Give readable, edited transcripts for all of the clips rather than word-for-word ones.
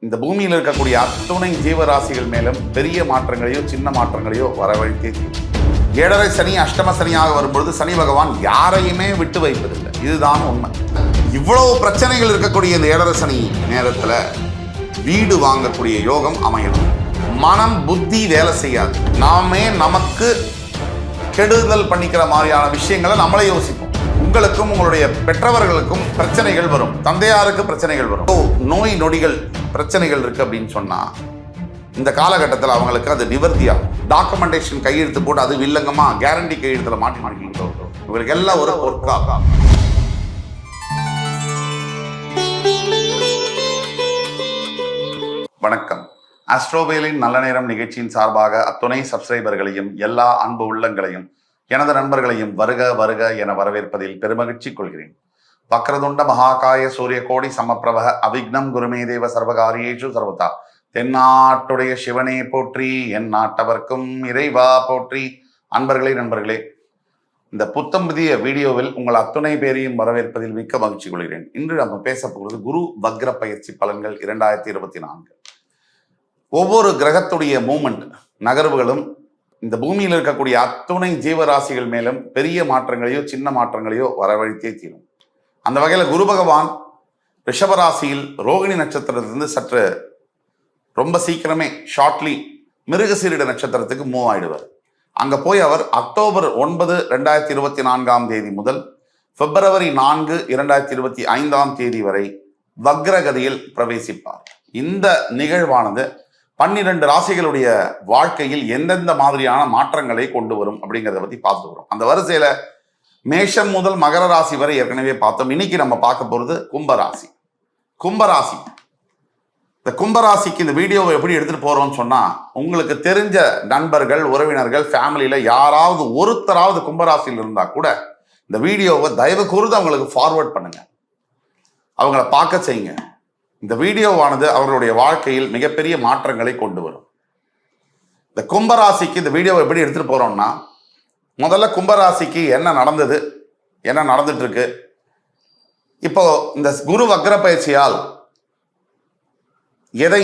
இந்த பூமியில் இருக்கக்கூடிய அத்துணை ஜீவராசிகள் மேலும் பெரிய மாற்றங்களையோ சின்ன மாற்றங்களையோ வரவழைத்தே தீரும். ஏழரை சனி அஷ்டம சனியாக வரும்பொழுது சனி பகவான் யாரையுமே விட்டு வைப்பதில்லை. இதுதான் உண்மை. இவ்வளவு பிரச்சனைகள் இருக்கக்கூடிய இந்த ஏழரை சனி நேரத்தில் வீடு வாங்கக்கூடிய யோகம் அமையணும். மனம் புத்தி வேலை செய்யாது. நாமே நமக்கு கெடுதல் பண்ணிக்கிற மாதிரியான விஷயங்களை நம்மளே யோசிப்போம். உங்களுக்கும் உங்களுடைய பெற்றவர்களுக்கும் பிரச்சனைகள் வரும், தந்தையாருக்கு பிரச்சனைகள் வரும், நோய் நொடிகள் பிரச்சனைகள் இருக்கு அப்படின்னு சொன்னா இந்த காலகட்டத்தில் அவங்களுக்கு அது நிவர்த்தியாகும். டாக்குமெண்டேஷன் கையெழுத்து போட்டு அது வில்லங்கமா கேரண்டி கையெழுத்துல மாட்டிக்கிட்டோம். இவங்களுக்கு எல்லாம் ஒரு பொற்கா. வணக்கம். ஆஸ்ட்ரோவேலின் நல்ல நேரம் நிகழ்ச்சியின் சார்பாக அத்துணை சப்ஸ்கிரைபர்களையும் எல்லா அன்பு உள்ளங்களையும் எனது நண்பர்களையும் வருக வருக என வரவேற்பதில் பெருமகிழ்ச்சி கொள்கிறேன். வக்ரதுண்ட மகாகாய சூரிய கோடி சமப்பிரப அவிக்னம் குருமே தேவ சர்வகாரியேஷு சர்வதா. தென்னாட்டுடைய சிவனே போற்றி, என் நாட்டவர்க்கும் இறைவா போற்றி. நண்பர்களே, இந்த புத்தம் புதிய வீடியோவில் உங்கள் அத்துணை பேரையும் வரவேற்பதில் மிக்க மகிழ்ச்சி கொள்கிறேன். இன்று நம்ம பேச போகிறது குரு வக்ர பயிற்சி பலன்கள் 2024. ஒவ்வொரு கிரகத்துடைய மூமெண்ட் நகர்வுகளும் இந்த பூமியில் இருக்கக்கூடிய அத்துணை ஜீவராசிகள் மேலும் பெரிய மாற்றங்களையோ சின்ன மாற்றங்களையோ வரவழைத்தே தீரும். அந்த வகையில் குரு பகவான் ரிஷபராசியில் ரோகிணி நட்சத்திரத்திலிருந்து சற்று ரொம்ப சீக்கிரமே ஷார்ட்லி மிருகசீரிட நட்சத்திரத்துக்கு மூவ் ஆயிடுவார். அங்கே போய் அவர் அக்டோபர் 9, 2024 முதல் பிப்ரவரி 4, 2025 வரை வக்ரகதியில் பிரவேசிப்பார். இந்த நிகழ்வானது 12 ராசிகளுடைய வாழ்க்கையில் எந்தெந்த மாதிரியான மாற்றங்களை கொண்டு வரும் அப்படிங்கிறத பத்தி பார்த்து வரும். அந்த வரிசையில மேஷம் முதல் மகர ராசி வரை ஏற்கனவே பார்த்தோம். இன்னைக்கு நம்ம பார்க்க போறது கும்பராசி. இந்த கும்பராசிக்கு இந்த வீடியோவை எப்படி எடுத்துட்டு போறோம்னு சொன்னா, உங்களுக்கு தெரிஞ்ச நண்பர்கள், உறவினர்கள், ஃபேமிலியில யாராவது ஒருத்தராவது கும்பராசியில் இருந்தா கூட இந்த வீடியோவை தயவு கூர்ந்து அவங்களுக்கு ஃபார்வர்ட் பண்ணுங்க, அவங்கள பார்க்க செய்யுங்க. இந்த வீடியோவானது அவர்களுடைய வாழ்க்கையில் மிகப்பெரிய மாற்றங்களை கொண்டு வரும். இந்த கும்பராசிக்கு இந்த வீடியோவை எப்படி எடுத்துட்டு போறோம்னா, முதல்ல கும்பராசிக்கு என்ன நடந்தது, என்ன நடந்துட்டு இருக்கு, இப்போ இந்த குரு வக்ர பயிற்சியால் எதை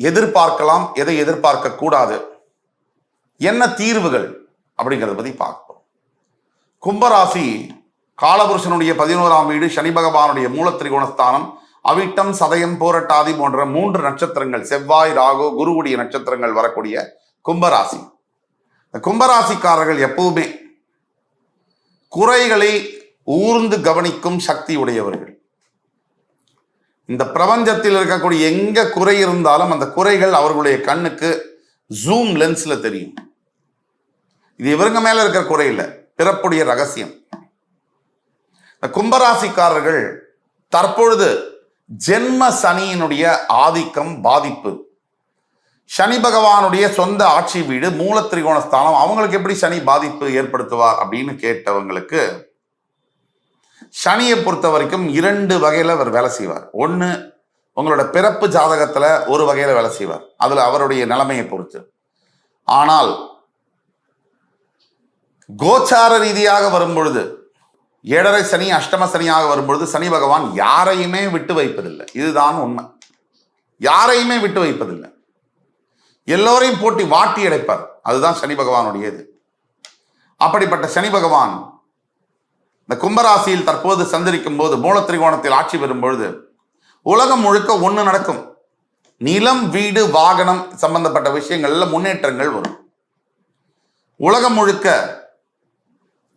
எதிர்பார்க்கலாம், எதை எதிர்பார்க்க கூடாது, என்ன தீர்வுகள் அப்படிங்கிறத பத்தி பார்ப்போம். கும்பராசி காலபுருஷனுடைய 11ஆம் வீடு, சனி பகவானுடைய மூலத்திரிகோணஸ்தானம், அவிட்டம், சதயம், போரட்டாதி போன்ற 3 நட்சத்திரங்கள், செவ்வாய், ராகு, குருவுடைய நட்சத்திரங்கள் வரக்கூடிய கும்பராசி. கும்பராசிக்காரர்கள் எப்பவுமே குறைகளை ஊர்ந்து கவனிக்கும் சக்தி உடையவர்கள். இந்த பிரபஞ்சத்தில் இருக்கக்கூடிய எங்க குறை இருந்தாலும் அந்த குறைகள் அவர்களுடைய கண்ணுக்கு ஜூம் லென்ஸ்ல தெரியும். இது இவருங்க மேல இருக்கிற குறை இல்லை, பிறப்புடைய ரகசியம். இந்த கும்பராசிக்காரர்கள் தற்பொழுது ஜென்ம சனியினுடைய ஆதிக்கம், பாதிப்பு, சனி பகவானுடைய சொந்த ஆட்சி வீடு, மூல திரிகோணஸ்தானம், அவங்களுக்கு எப்படி சனி பாதிப்பு ஏற்படுத்துவார் அப்படின்னு கேட்டவங்களுக்கு, சனியை பொறுத்த வரைக்கும் 2 வகையில அவர் வேலை செய்வார். ஒன்று, உங்களோட பிறப்பு ஜாதகத்துல ஒரு வகையில வேலை செய்வார், அதுல அவருடைய நிலைமையை பொறுத்து. ஆனால் கோச்சார ரீதியாக வரும்பொழுது, ஏழரை சனி அஷ்டம சனியாக வரும்பொழுது சனி பகவான் யாரையுமே விட்டு வைப்பதில்லை. இதுதான் உண்மை. யாரையுமே விட்டு வைப்பதில்லை, எல்லோரையும் போட்டி வாட்டி அடைப்பார். அதுதான் சனி பகவானுடைய இது. அப்படிப்பட்ட சனி பகவான் இந்த கும்பராசியில் தற்போது சந்திரிக்கும் போது, மூலத்திரிகோணத்தில் ஆட்சி பெறும் பொழுது உலகம் முழுக்க ஒன்று நடக்கும். நிலம், வீடு, வாகனம் சம்பந்தப்பட்ட விஷயங்கள்ல முன்னேற்றங்கள் வரும். உலகம் முழுக்க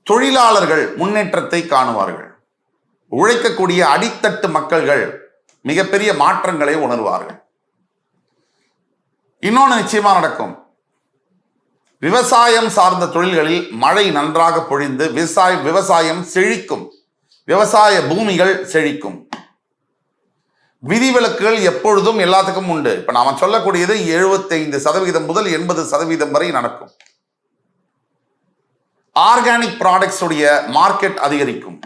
தொழிலாளர்கள் முன்னேற்றத்தை காணுவார்கள். உழைக்கக்கூடிய அடித்தட்டு மக்கள்கள் மிகப்பெரிய மாற்றங்களை உணர்வார்கள். இன்னொன்று நிச்சயமா நடக்கும். விவசாயம் சார்ந்த தொழில்களில் மழை நன்றாக பொழிந்து விவசாயம் செழிக்கும். விவசாய பூமிகள் செழிக்கும். விதிவிலக்குகள் எப்பொழுதும் எல்லாத்துக்கும் உண்டு. இப்ப நாம சொல்லக்கூடியது 75% முதல் 80% வரை நடக்கும். ஆர்கானிக் ப்ராடக்ட்ஸ் உடைய மார்க்கெட் அதிகரிக்கும்.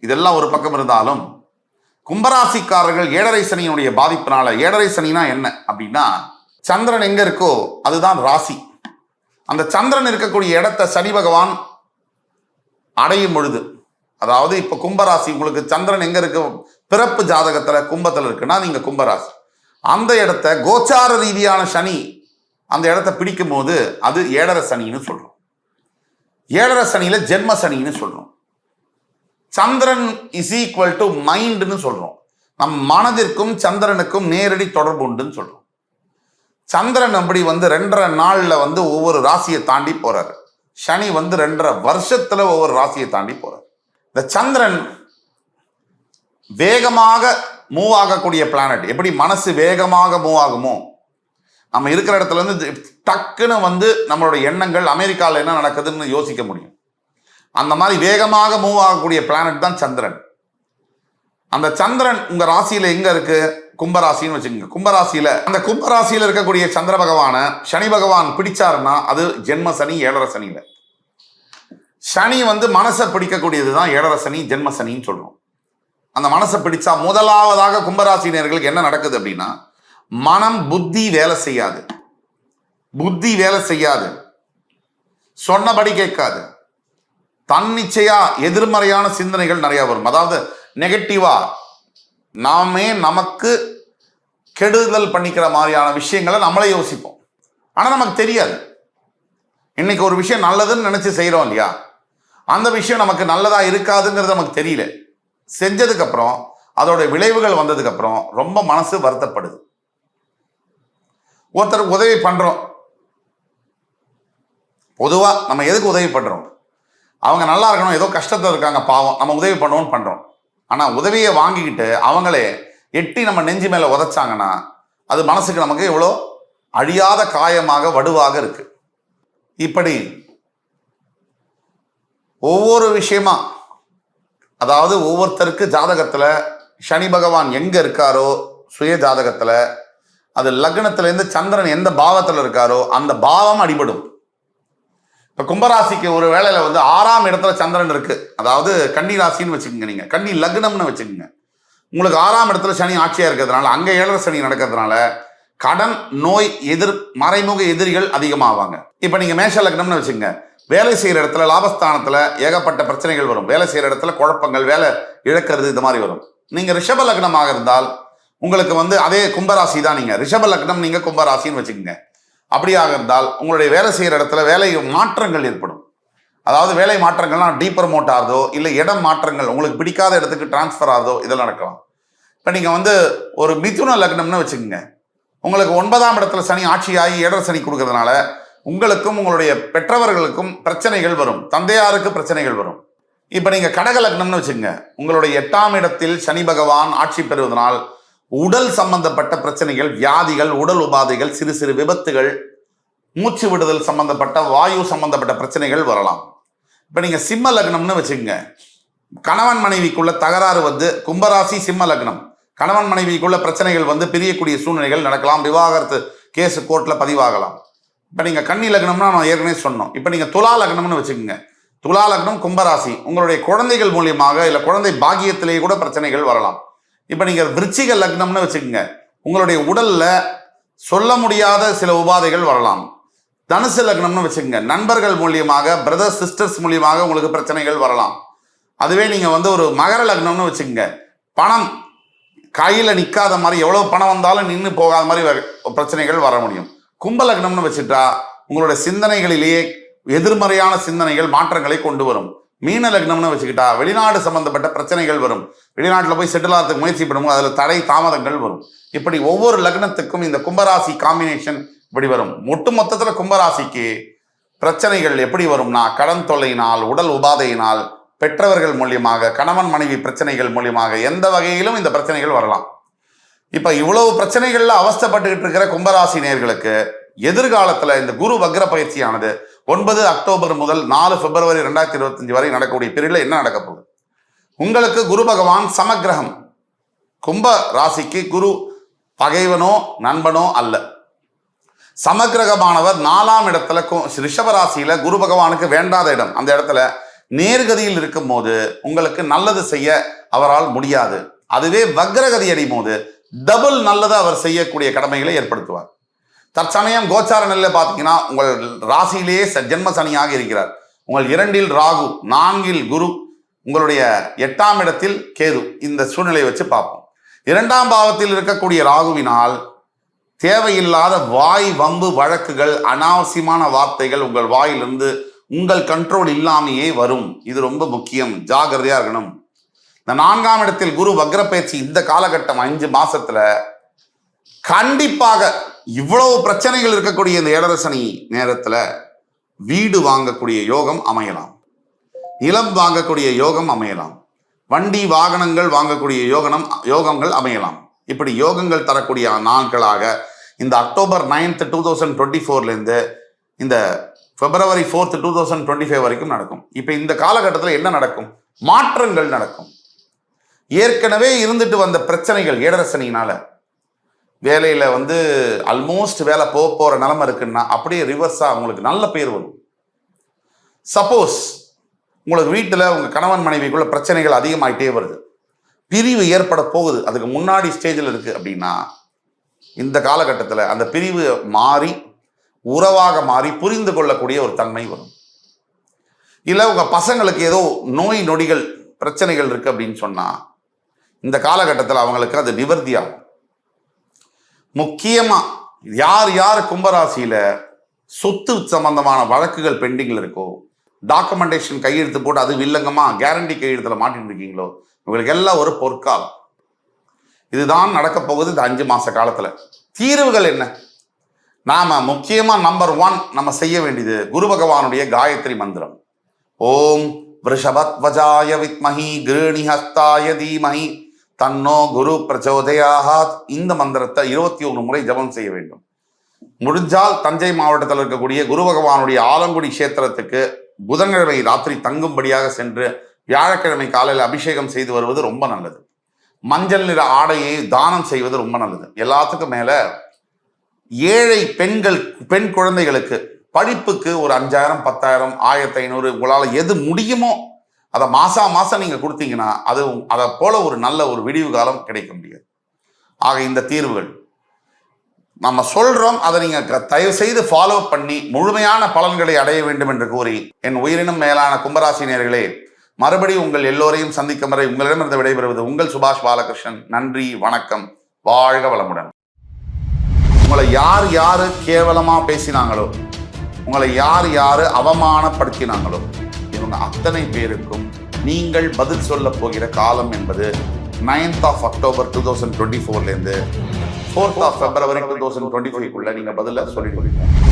இதெல்லாம் ஒரு பக்கம் இருந்தாலும், கும்பராசிக்காரர்கள் ஏழரை சனியினுடைய பாதிப்பினால, ஏழரை சனினா என்ன அப்படின்னா, சந்திரன் எங்க இருக்கோ அதுதான் ராசி. அந்த சந்திரன் இருக்கக்கூடிய இடத்தை சனி பகவான் அடையும் பொழுது, அதாவது இப்ப கும்பராசி, உங்களுக்கு சந்திரன் எங்க இருக்கு, பிறப்பு ஜாதகத்துல கும்பத்துல இருக்குன்னா நீங்க கும்பராசி. அந்த இடத்த கோச்சார ரீதியான சனி அந்த இடத்த பிடிக்கும் போது அது ஏழரை சனின்னு சொல்றோம். ஏழரை சனியில ஜென்ம சனின்னு சொல்றோம். சந்திரன் இஸ் ஈக்குவல் டு மைண்ட்னு சொல்றோம். நம் மனதிற்கும் சந்திரனுக்கும் நேரடி தொடர்பு உண்டுன்னு சொல்றோம். சந்திரன் அப்படி 2.5 நாள்ல ஒவ்வொரு ராசியை தாண்டி போறாரு. சனி 2.5 வருஷத்துல ஒவ்வொரு ராசியை தாண்டி போறாரு. இந்த சந்திரன் வேகமாக மூவ் ஆகக்கூடிய பிளானட். எப்படி மனசு வேகமாக மூவ் ஆகுமோ, நம்ம இருக்கிற இடத்துல டக்குன்னு நம்மளோட எண்ணங்கள் அமெரிக்காவில் என்ன நடக்குதுன்னு யோசிக்க முடியும். அந்த மாதிரி வேகமாக மூவ் ஆகக்கூடிய பிளானட் தான் சந்திரன். அந்த சந்திரன் உங்க ராசியில எங்க இருக்கு? கும்பராசின்னு வச்சுக்கோங்க. கும்பராசியில அந்த கும்பராசியில இருக்கக்கூடிய சந்திர பகவான சனி பகவான் பிடிச்சாருன்னா அது ஜென்ம சனி, ஏழரை சனியில. சனி மனசை பிடிக்கக்கூடியதுதான் ஏழரை சனி, ஜென்ம சனின்னு சொல்றோம். அந்த மனசை பிடிச்சா முதலாவதாக கும்பராசினியர்களுக்கு என்ன நடக்குது அப்படின்னா, மனம் புத்தி வேலை செய்யாது. புத்தி வேலை செய்யாது, சொன்னபடி கேட்காது, தன்னிச்சையா எதிர்மறையான சிந்தனைகள் நிறைய வரும். அதாவது நெகட்டிவா நாமே நமக்கு கெடுதல் பண்ணிக்கிற மாதிரியான விஷயங்களை நம்மளே யோசிப்போம். ஆனா நமக்கு தெரியாது. இன்னைக்கு ஒரு விஷயம் நல்லதுன்னு நினைச்சு செய்யறோம் இல்லையா, அந்த விஷயம் நமக்கு நல்லதா இருக்காதுங்கிறது நமக்கு தெரியல. செஞ்சதுக்கு அப்புறம் அதோட விளைவுகள் வந்ததுக்கு அப்புறம் ரொம்ப மனசு வருத்தப்படுது. ஒருத்தருக்கு உதவி பண்றோம். பொதுவா நம்ம எதுக்கு உதவி பண்றோம்? அவங்க நல்லா இருக்கணும், ஏதோ கஷ்டத்துல இருக்காங்க பாவம், நம்ம உதவி பண்ணுவோம்னு பண்றோம். ஆனா உதவியை வாங்கிக்கிட்டு அவங்களே எட்டி நம்ம நெஞ்சு மேல உதைச்சாங்கன்னா அது மனசுக்கு நமக்கு எவ்வளோ அழியாத காயமாக வடுவாக இருக்கு. இப்படி ஒவ்வொரு விஷயமா, அதாவது ஒவ்வொருத்தருக்கு ஜாதகத்துல சனி பகவான் எங்க இருக்காரோ சுய ஜாதகத்துல, அது லக்னத்துல இருந்து சந்திரன் எந்த பாவத்துல இருக்காரோ அந்த பாவம் அடிபடும். இப்ப கும்பராசிக்கு ஒரு வேளையில 6ஆம் இடத்துல சந்திரன் இருக்கு, அதாவது கன்னி ராசின்னு வச்சுக்கோங்க. நீங்க கன்னி லக்னம்னு வச்சுக்கோங்க. உங்களுக்கு 6ஆம் இடத்துல சனி ஆட்சியா இருக்கிறதுனால, அங்க ஏழரை சனி நடக்கிறதுனால கடன், நோய், மறைமுக எதிரிகள் அதிகமாவாங்க. இப்ப நீங்க மேஷ லக்னம்னு வச்சுக்கோங்க. வேலை செய்யற இடத்துல லாபஸ்தானத்துல ஏகப்பட்ட பிரச்சனைகள் வரும். வேலை செய்யற இடத்துல குழப்பங்கள், வேலை இழக்கிறது, இது மாதிரி வரும். நீங்க ரிஷப லக்னமாக இருந்தால் உங்களுக்கு அதே கும்பராசி தான். நீங்க ரிஷப லக்னம், நீங்க கும்பராசின்னு வச்சுக்கோங்க. அப்படியாக இருந்தால் உங்களுடைய வேலை செய்யற இடத்துல வேலை மாற்றங்கள் ஏற்படும். அதாவது வேலை மாற்றங்கள்னா டீப்ரமோட் ஆகுதோ, இல்லை இடம் மாற்றங்கள், உங்களுக்கு பிடிக்காத இடத்துக்கு டிரான்ஸ்ஃபர் ஆகுதோ, இதெல்லாம் நடக்கலாம். இப்போ நீங்க ஒரு மிதுன லக்னம்னு வச்சுக்கோங்க. உங்களுக்கு 9ஆம் இடத்துல சனி ஆட்சியாகி ஏழரை சனி கொடுக்கறதுனால உங்களுக்கும் உங்களுடைய பெற்றவர்களுக்கும் பிரச்சனைகள் வரும், தந்தையாருக்கு பிரச்சனைகள் வரும். இப்ப நீங்க கடக லக்னம்னு வச்சுக்கோங்க. உங்களுடைய 8ஆம் இடத்தில் சனி பகவான் ஆட்சி பெறுவதனால் உடல் சம்பந்தப்பட்ட பிரச்சனைகள், வியாதிகள், உடல் உபாதைகள், சிறு சிறு விபத்துகள், மூச்சு விடுதல் சம்பந்தப்பட்ட, வாயு சம்பந்தப்பட்ட பிரச்சனைகள் வரலாம். இப்ப நீங்க சிம்ம லக்னம்னு வச்சுக்கோங்க. கணவன் மனைவிக்குள்ள தகராறு கும்பராசி சிம்ம லக்னம். கணவன் மனைவிக்குள்ள பிரச்சனைகள் பிரியக்கூடிய சூழ்நிலைகள் நடக்கலாம். விவாகரத்து கேஸ் கோர்ட்ல பதிவாகலாம். இப்ப நீங்க கன்னி லக்னம்னா நான் ஏற்கனவே சொன்னோம். இப்ப நீங்க துலா லக்னம்னு வச்சுக்கோங்க. துலா லக்னம் கும்பராசி. உங்களுடைய குழந்தைகள் மூலியமாக இல்ல குழந்தை பாக்கியத்திலேயே கூட பிரச்சனைகள் வரலாம். இப்ப நீங்க விருச்சிக லக்னம்னு வச்சுக்கோங்க. உங்களுடைய உடல்ல சொல்ல முடியாத சில உபாதைகள் வரலாம். தனுசு லக்னம்னு வச்சுக்கோங்க. நண்பர்கள் மூலியமாக, பிரதர்ஸ் சிஸ்டர்ஸ் மூலியமாக உங்களுக்கு பிரச்சனைகள் வரலாம். அதுவே நீங்க ஒரு மகர லக்னம்னு வச்சுக்கோங்க. பணம் கையில நிக்காத மாதிரி, எவ்வளவு பணம் வந்தாலும் நின்று போகாத மாதிரி பிரச்சனைகள் வர முடியும். கும்ப லக்னம்னு வச்சுட்டா உங்களுடைய சிந்தனைகளிலேயே எதிர்மறையான சிந்தனைகள் மாற்றங்களை கொண்டு வரும். மீன லக்னம்னு வச்சுக்கிட்டா வெளிநாடு சம்பந்தப்பட்ட பிரச்சனைகள் வரும். வெளிநாட்டில் போய் செட்டில் ஆகிறதுக்கு முயற்சி பண்ணும்போது அதுல தடை தாமதங்கள் வரும். இப்படி ஒவ்வொரு லக்னத்துக்கும் இந்த கும்பராசி காம்பினேஷன் இப்படி வரும். ஒட்டு மொத்தத்துல கும்பராசிக்கு பிரச்சனைகள் எப்படி வரும்னா, கடன் தொல்லையினால், உடல் உபாதையினால், பெற்றவர்கள் மூலியமாக, கணவன் மனைவி பிரச்சனைகள் மூலியமாக, எந்த வகையிலும் இந்த பிரச்சனைகள் வரலாம். இப்ப இவ்வளவு பிரச்சனைகள்ல அவஸ்தைப்பட்டுக்கிட்டு இருக்கிற கும்பராசி நேயர்களுக்கு எதிர்காலத்துல இந்த குரு வக்ர பயிற்சியானது 9 அக்டோபர் முதல் 4 பிப்ரவரி 2025 வரை நடக்கக்கூடிய பீரியட்ல என்ன நடக்க போகுது? உங்களுக்கு குரு பகவான் சமக்கிரகம். கும்ப ராசிக்கு குரு பகைவனோ நண்பனோ அல்ல. சமக்கிரகமானவர் 4ஆம் இடத்துல ரிஷப ராசியில குரு பகவானுக்கு வேண்டாத இடம். அந்த இடத்துல நேர்கதியில் இருக்கும் போது உங்களுக்கு நல்லது செய்ய அவரால் முடியாது. அதுவே வக்ரகதி அடையும் போது டபுள் நல்லதை அவர் செய்யக்கூடிய கடமைகளை ஏற்படுத்துவார். தற்சமயம் கோச்சார நிலையில பார்த்தீங்கன்னா உங்கள் ராசியிலேயே ஜென்ம சனியாக இருக்கிறார். உங்கள் 2இல் ராகு, 4இல் குரு, உங்களுடைய 8ஆம் இடத்தில் கேது. இந்த சூழ்நிலையை வச்சு பார்ப்போம். 2ஆம் பாவத்தில் இருக்கக்கூடிய ராகுவினால் தேவையில்லாத வாய் வம்பு வழக்குகள், அனாவசியமான வார்த்தைகள் உங்கள் வாயிலிருந்து உங்கள் கண்ட்ரோல் இல்லாமையே வரும். இது ரொம்ப முக்கியம், ஜாகிரதையா இருக்கணும். இந்த 4ஆம் இடத்தில் குரு வக்ர பயிற்சி இந்த காலகட்டம் 5 மாசத்துல கண்டிப்பாக இவ்வளவு பிரச்சனைகள் இருக்கக்கூடிய இந்த ஏழரசனி நேரத்துல வீடு வாங்கக்கூடிய யோகம் அமையலாம், நிலம் வாங்கக்கூடிய யோகம் அமையலாம், வண்டி வாகனங்கள் வாங்கக்கூடிய யோகங்கள் அமையலாம். இப்படி யோகங்கள் தரக்கூடிய நாட்களாக இந்த அக்டோபர் 9th 2024 இந்த February 4th 2025 வரைக்கும் நடக்கும். இப்ப இந்த காலகட்டத்தில் என்ன நடக்கும்? மாற்றங்கள் நடக்கும். ஏற்கனவே இருந்துட்டு வந்த பிரச்சனைகள் ஏழரசனினால வேலையில ஆல்மோஸ்ட் வேலை போற நிலைமை இருக்குன்னா அப்படியே ரிவர்ஸா உங்களுக்கு நல்ல பேர் வரும். சப்போஸ் உங்களுக்கு வீட்டுல உங்க கணவன் மனைவிக்குள்ள பிரச்சனைகள் அதிகமாயிட்டே வருது, பிரிவு ஏற்பட போகுது, அதுக்கு முன்னாடி ஸ்டேஜில் இருக்கு அப்படின்னா இந்த காலகட்டத்தில் அந்த பிரிவு மாறி உறவாக மாறி புரிந்து கொள்ளக்கூடிய ஒரு தன்மை வரும். இல்லை உங்க பசங்களுக்கு ஏதோ நோய் நொடிகள் பிரச்சனைகள் இருக்கு அப்படின்னு சொன்னா இந்த காலகட்டத்தில் அவங்களுக்கு அது நிவர்த்தியாகும். முக்கியமா யார் யார் கும்பராசியில சொத்து சம்பந்தமான வழக்குகள் பெண்டிங்ல இருக்கோ, டாக்குமெண்டேஷன் கையெழுத்து போட்டு அது வில்லங்கமா கேரண்டி கையெழுத்துல மாட்டிட்டு இருக்கீங்களோ, உங்களுக்கு எல்லாம் ஒரு பொற்காலம். இதுதான் நடக்க போகுது இந்த 5 மாச காலத்துல. தீர்வுகள் என்ன? நாம முக்கியமா நம்பர் 1 நம்ம செய்ய வேண்டியது குரு பகவானுடைய காயத்ரி மந்திரம். ஓம் விருஷபத்வஜாய வித்மஹி கிருணிஹஸ்தாய தீமஹி தன்னோ குரு பிரச்சோதயாத். இந்த மந்திரத்தை 21 முறை ஜபம் செய்ய வேண்டும். முடிஞ்சால் தஞ்சை மாவட்டத்தில் இருக்கக்கூடிய குரு பகவானுடைய ஆலங்குடி கஷேத்திரத்துக்கு புதன்கிழமை ராத்திரி தங்கும்படியாக சென்று வியாழக்கிழமை காலையில் அபிஷேகம் செய்து வருவது ரொம்ப நல்லது. மஞ்சள் நிற ஆடையை தானம் செய்வது ரொம்ப நல்லது. எல்லாத்துக்கும் மேல ஏழை பெண் குழந்தைகளுக்கு படிப்புக்கு ஒரு 5000 10,000 1500 உங்களால் எது முடியுமோ அதை மாசம் நீங்க கொடுத்தீங்கன்னா அதை போல ஒரு நல்ல ஒரு விடிவு காலம் கிடைக்க முடியாது. ஆக இந்த தீர்வுகள் நம்ம சொல்றோம், அதை நீங்க தயவு செய்து ஃபாலோ பண்ணி முழுமையான பலன்களை அடைய வேண்டும் என்று கூறி என் உயிரினும் மேலான கும்பராசினியர்களே, மறுபடியும் உங்கள் எல்லோரையும் சந்திக்கும் வரை உங்களிடமிருந்து விடைபெறுவது உங்கள் சுபாஷ் பாலகிருஷ்ணன். நன்றி, வணக்கம், வாழ்க வளமுடன். உங்களை யாரு கேவலமா பேசினாங்களோ, உங்களை யாரு அவமானப்படுத்தினாங்களோ, இவங்க அத்தனை பேருக்கும் நீங்கள் பதில் சொல்ல போகிற காலம் என்பது 9th of October 2024 4th of February 2025 நீங்க பதில சொல்லிட்டு